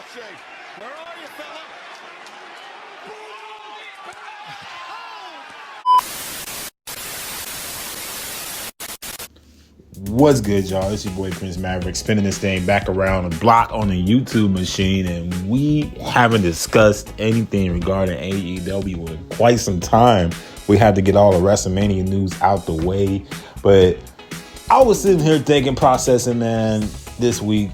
Ricochet. Where are you, fella? What's good, y'all? It's your boy Prince Maverick spinning this thing back around the block on the YouTube machine, and we haven't discussed anything regarding AEW in quite some time. We had to get all the WrestleMania news out the way, but I was sitting here thinking, processing, man, this week,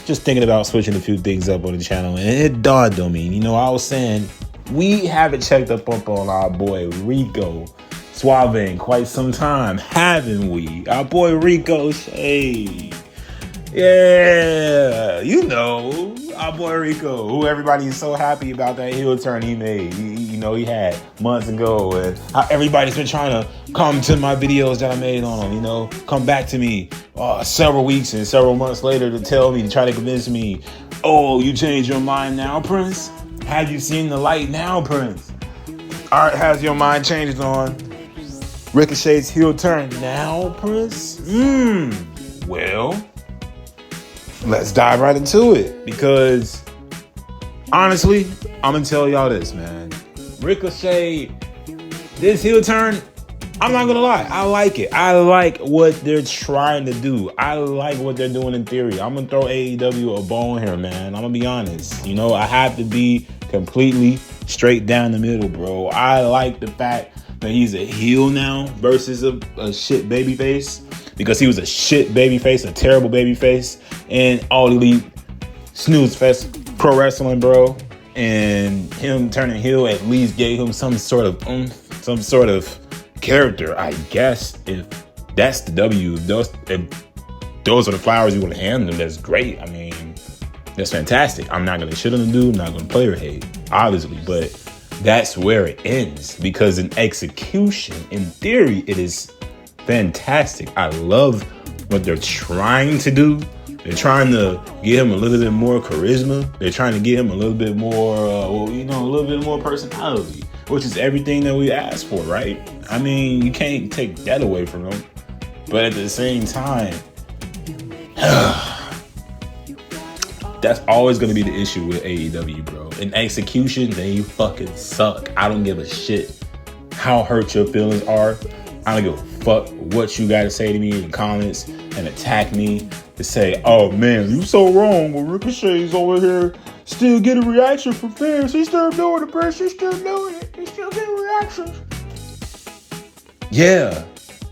just thinking about switching a few things up on the channel, and it dawned on me. I was saying we haven't checked up on our boy Rico Suave in quite some time, haven't we? Our boy Ricochet. Yeah, our boy Rico, who everybody's so happy about that heel turn he made. He had months ago, and everybody's been trying to come to my videos that I made on him, come back to me several weeks and several months later to try to convince me, oh, you changed your mind now, Prince? Have you seen the light now, Prince? All right, has your mind changed on Ricochet's heel turn now, Prince? Well, let's dive right into it, because honestly, I'm gonna tell y'all this, man. Ricochet, this heel turn, I'm not gonna lie, I like it. I like what they're trying to do. I like what they're doing in theory. I'm gonna throw AEW a bone here, man. I'm gonna be honest. I have to be completely straight down the middle, bro. I like the fact that he's a heel now versus a shit babyface, because he was a shit babyface, a terrible babyface, and All Elite snooze fest pro wrestling, bro. And him turning heel at least gave him some sort of character, I guess. If that's the W, if those are the flowers you want to hand them, that's great. I mean, that's fantastic. I'm not gonna shit on the dude. I'm not gonna play or hate, obviously, but that's where it ends, because in execution, in theory, it is fantastic. I love what they're trying to do. They're trying to give him a little bit more charisma. They're trying to give him a little bit more, a little bit more personality, which is everything that we asked for, right? I mean, you can't take that away from him. But at the same time, that's always going to be the issue with AEW, bro. In execution, they fucking suck. I don't give a shit how hurt your feelings are. I don't give a fuck what you got to say to me in the comments and attack me to say, oh man, you so wrong. When Ricochet's over here still getting reaction from fans. He's still doing it, Prince. He's still doing it. He's still getting reactions. Yeah,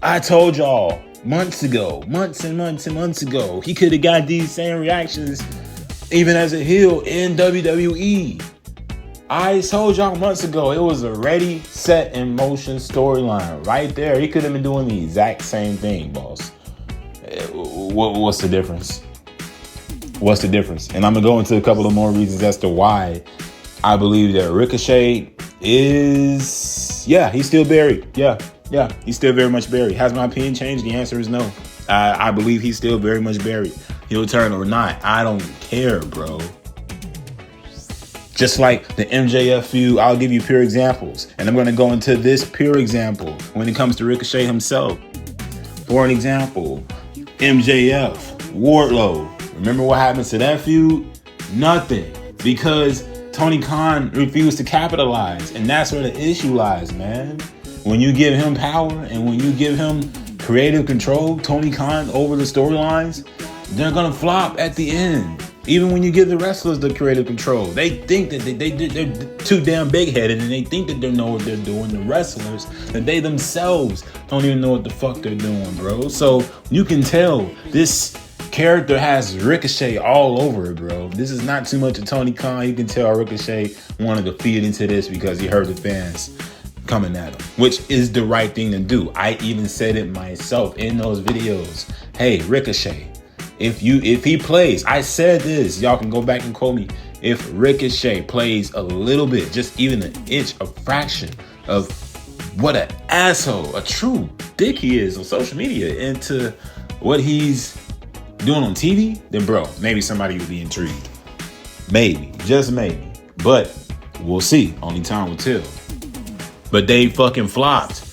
I told y'all months and months ago, he could have got these same reactions even as a heel in WWE. I told y'all months ago, it was a ready, set in motion storyline right there. He could have been doing the exact same thing, boss. What's the difference? What's the difference? And I'm going to go into a couple of more reasons as to why I believe that Ricochet is, he's still buried. Yeah, he's still very much buried. Has my opinion changed? The answer is no. I believe he's still very much buried. He'll turn or not, I don't care, bro. Just like the MJF feud, I'll give you pure examples. And I'm going to go into this pure example when it comes to Ricochet himself. For an example, MJF, Wardlow. Remember what happened to that feud? Nothing. Because Tony Khan refused to capitalize. And that's where the issue lies, man. When you give him power and when you give him creative control, Tony Khan, over the storylines, they're going to flop at the end. Even when you give the wrestlers the creative control, they think that they're too damn big-headed, and they think that they know what they're doing. The wrestlers, that they themselves don't even know what the fuck they're doing, bro. So you can tell this character has Ricochet all over it, bro. This is not too much of Tony Khan. You can tell Ricochet wanted to feed into this because he heard the fans coming at him, which is the right thing to do. I even said it myself in those videos. Hey, Ricochet, if he plays, I said this, y'all can go back and quote me. If Ricochet plays a little bit, just even an inch, a fraction of what an asshole, a true dick he is on social media, into what he's doing on TV, then bro, maybe somebody will be intrigued. Maybe, just maybe. But we'll see. Only time will tell. But they fucking flopped.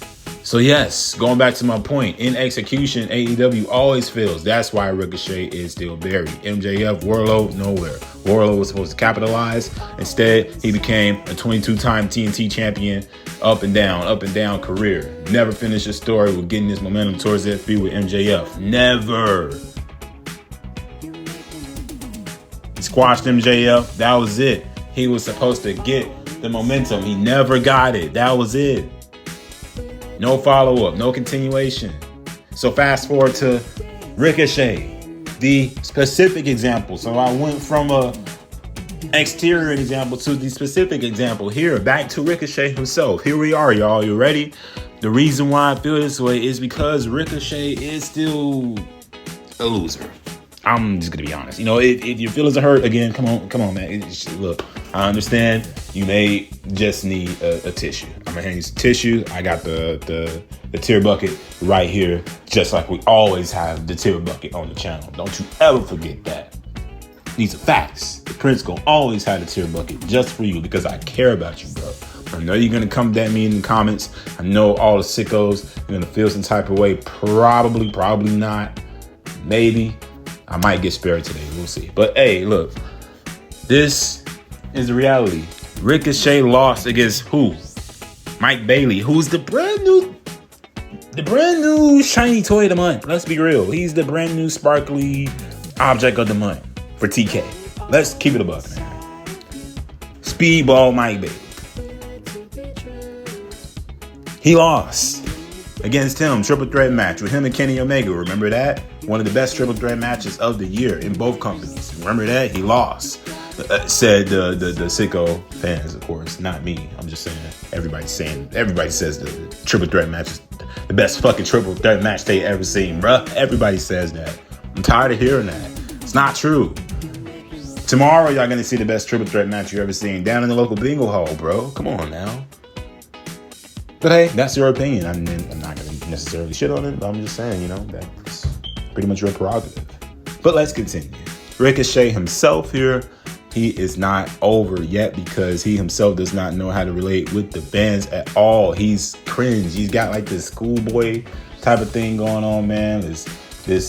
So yes, going back to my point, in execution, AEW always fails. That's why Ricochet is still buried. MJF, Wardlow, nowhere. Wardlow was supposed to capitalize. Instead, he became a 22-time TNT champion, up and down career. Never finished his story with getting his momentum towards that feud with MJF. Never. He squashed MJF. That was it. He was supposed to get the momentum. He never got it. That was it. No follow-up, no continuation. So fast forward to Ricochet, the specific example. So I went from a exterior example to the specific example here. Back to Ricochet himself. Here we are, y'all. You ready? The reason why I feel this way is because Ricochet is still a loser. I'm just gonna be honest. You know, if your feelings are hurt, again, come on, man. Look, I understand you may just need a tissue. I'm gonna hand you some tissue. I got the tear bucket right here, just like we always have the tear bucket on the channel. Don't you ever forget that. These are facts. The Prince gonna always have the tear bucket just for you because I care about you, bro. I know you're gonna come at me in the comments. I know all the sickos are gonna feel some type of way. Probably not. Maybe. I might get spared today. We'll see. But hey, look. This is the reality. Ricochet lost against who? Mike Bailey, who's the brand new shiny toy of the month. Let's be real. He's the brand new sparkly object of the month for TK. Let's keep it a buck, man. Speedball Mike Bailey. He lost against him. Triple threat match with him and Kenny Omega. Remember that? One of the best triple threat matches of the year in both companies. Remember that? He lost. Said the sicko fans, of course, not me. I'm just saying. Everybody says the triple threat match is the best fucking triple threat match they ever seen, bruh. Everybody says that. I'm tired of hearing that. It's not true. Tomorrow, y'all gonna see the best triple threat match you ever seen down in the local bingo hall, bro. Come on now. But hey, that's your opinion. I'm not gonna necessarily shit on it, but I'm just saying, you know, that's pretty much your prerogative. But let's continue. Ricochet himself here, he is not over yet because he himself does not know how to relate with the fans at all. He's cringe. He's got like this schoolboy type of thing going on, man. This weird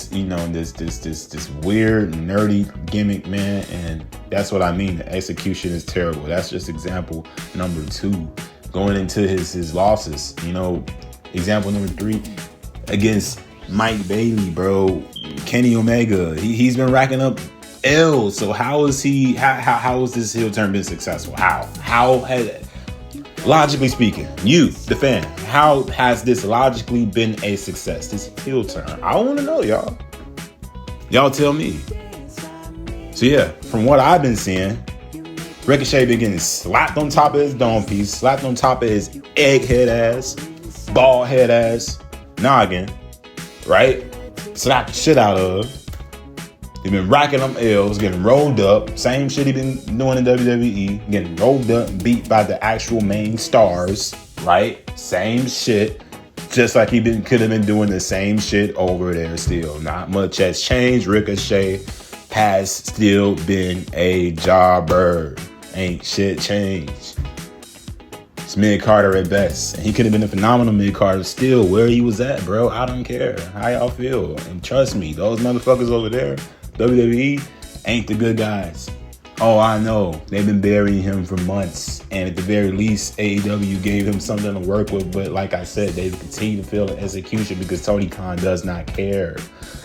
nerdy gimmick, man, and that's what I mean. The execution is terrible. That's just example number 2. Going into his losses, you know, example number 3 against Mike Bailey, bro. Kenny Omega, he's been racking up L's. So how is this heel turn been successful? How has, logically speaking, you, the fan, how has this logically been a success? This heel turn. I want to know, y'all. Y'all tell me. So yeah, from what I've been seeing, Ricochet been getting slapped on top of his dome piece, slapped on top of his egghead ass, bald head ass noggin, right? Slapped the shit out of. He been racking them L's, getting rolled up. Same shit he been doing in WWE, getting rolled up and beat by the actual main stars, right? Same shit. Just like could have been doing the same shit over there still. Not much has changed. Ricochet has still been a jobber. Ain't shit changed. It's mid-Carter at best. And he could have been a phenomenal mid-Carter still. Where he was at, bro, I don't care. How y'all feel? And trust me, those motherfuckers over there, WWE, ain't the good guys. Oh, I know. They've been burying him for months. And at the very least, AEW gave him something to work with. But like I said, they continue to fail the execution because Tony Khan does not care.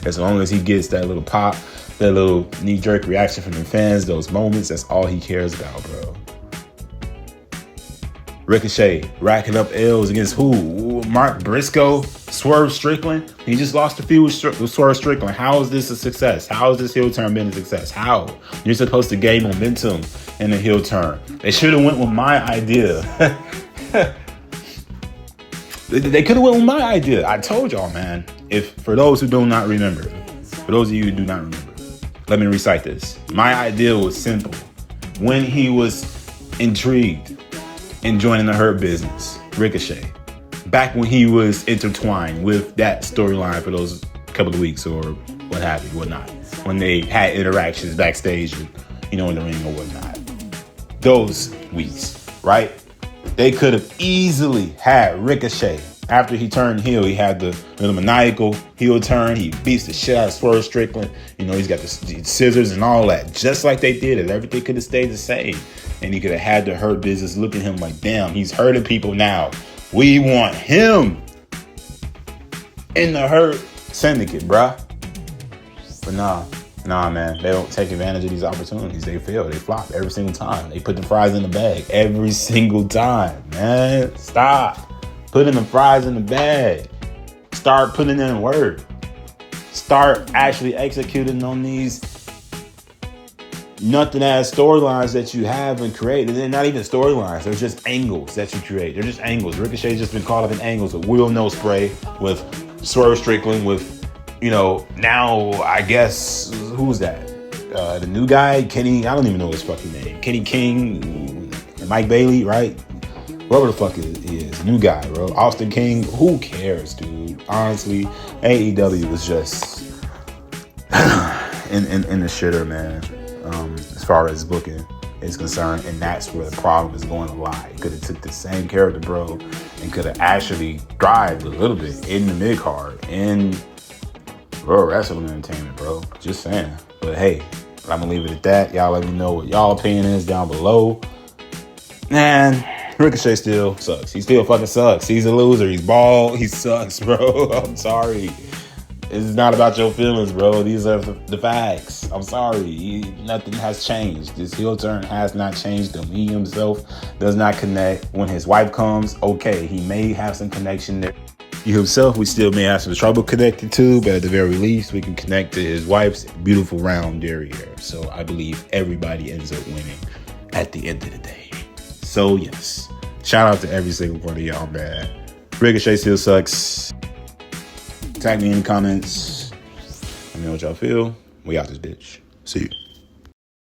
As long as he gets that little pop, that little knee-jerk reaction from the fans, those moments, that's all he cares about, bro. Ricochet racking up L's against who? Mark Briscoe, Swerve Strickland. He just lost a feud with Swerve Strickland. How is this a success? How is this heel turn been a success? How? You're supposed to gain momentum in a heel turn. They should have went with my idea. They could have went with my idea. I told y'all, man. For those who do not remember, for those of you who do not remember, let me recite this. My idea was simple. When he was intrigued in joining the Hurt Business, Ricochet, back when he was intertwined with that storyline for those couple of weeks or what have you, whatnot, when they had interactions backstage, in the ring or whatnot, those weeks, right? They could have easily had Ricochet After he turned heel, he had the maniacal heel turn. He beats the shit out of Swerve Strickland. You know, he's got the scissors and all that. Just like they did it. Everything could have stayed the same. And he could have had the Hurt Business look at him like, damn, he's hurting people now. We want him in the Hurt Syndicate, bruh. But nah, man. They don't take advantage of these opportunities. They fail. They flop every single time. They put the fries in the bag every single time, man. Stop. Putting the fries in the bag. Start putting in work. Start actually executing on these nothing ass storylines that you have and create. And they're not even storylines. They're just angles that you create. They're just angles. Ricochet's just been caught up in angles with Will No Spray, with Swerve Strickland, with, you know, now I guess, who's that? The new guy, Kenny, I don't even know his fucking name. Kenny King, Mike Bailey, right? Whoever the fuck he is, new guy, bro. Austin King, who cares, dude? Honestly, AEW was just in the shitter, man. As far as booking is concerned, and that's where the problem is going to lie. Could have took the same character, bro, and could have actually thrived a little bit in the mid card, in wrestling entertainment, bro. Just saying. But hey, I'm gonna leave it at that. Y'all let me know what y'all opinion is down below. Man, Ricochet still sucks. He still fucking sucks. He's a loser. He's bald. He sucks, bro. I'm sorry. It's not about your feelings, bro. These are the facts. I'm sorry. Nothing has changed. This heel turn has not changed him. He himself does not connect. When his wife comes, okay, he may have some connection there. He himself, we still may have some trouble connected to, but at the very least, we can connect to his wife's beautiful round derriere. So I believe everybody ends up winning at the end of the day. So yes, shout out to every single one of y'all, man. Ricochet still sucks. Tag me in the comments. Let me know what y'all feel. We out this bitch. See you.